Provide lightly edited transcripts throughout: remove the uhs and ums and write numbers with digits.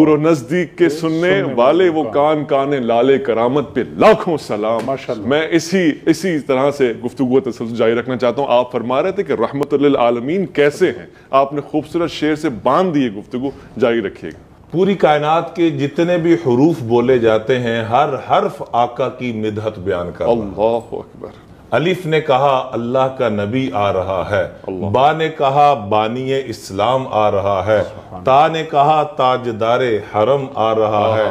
دور و نزدیک کے سننے والے وہ کان کانے لالے کرامت پہ لاکھوں سلام. میں اسی طرح سے گفتگو تسلسل جاری رکھنا چاہتا ہوں. آپ فرما رہے تھے کہ رحمت للعالمین کیسے ہیں, آپ نے خوبصورت شعر سے باندھ دیے, گفتگو جاری رکھیے گا. پوری کائنات کے جتنے بھی حروف بولے جاتے ہیں ہر حرف آقا کی مدحت بیان کر رہا ہے. اللہ اکبر. الف نے کہا اللہ کا نبی آ رہا ہے, با نے کہا بانی اسلام آ رہا ہے, تا نے کہا تاجدار حرم آ رہا ہے,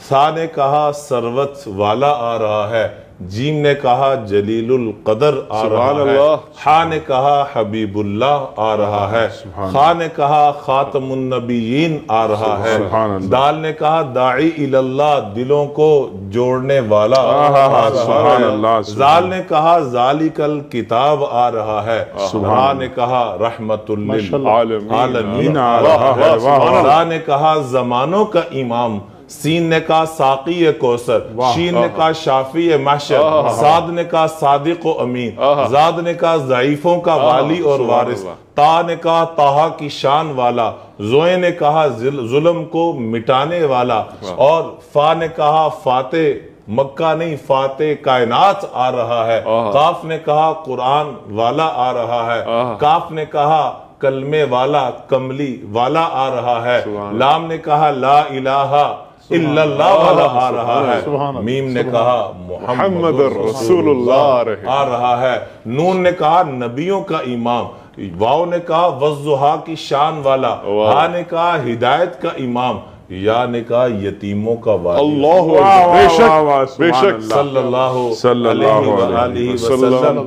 سا نے کہا سروت والا آ رہا ہے, جیم نے کہا جلیل القدر آ رہا ہے, ہا نے کہا حبیب اللہ آ رہا ہے, خا نے کہا خاتم النبیین آ رہا ہے, دال نے کہا داعی اللہ دلوں کو جوڑنے والا آ رہا ہے, زال نے کہا ذالک الکتاب آ رہا ہے, را نے کہا رحمت للعالمین آ رہا ہے, را نے کہا زمانوں کا امام, سین نے کہا ساقی کوثر, شین نے کہا شافی محشر, صاد نے کہا صادق و امین, زاد نے کہا ضعیفوں کا والی اور وارث, تا نے کہا طٰہٰ کی شان والا, زوئے نے کہا ظلم کو مٹانے والا, اور فا نے کہا فاتح مکہ نہیں فاتح کائنات آ رہا ہے, قاف نے کہا قرآن والا آ رہا ہے, کاف نے کہا کلمے والا کملی والا آ رہا ہے, لام نے کہا لا الہ الا اللہ والا آ رہا ہے, میم نے کہا محمد رسول اللہ آ رہا ہے, نون نے کہا نبیوں کا امام, واو نے کہا والضحیٰ کی شان والا, ہا نے کہا ہدایت کا امام, یا نے کہا یتیموں کا والی. اللہ بے شک صلی اللہ علیہ وسلم.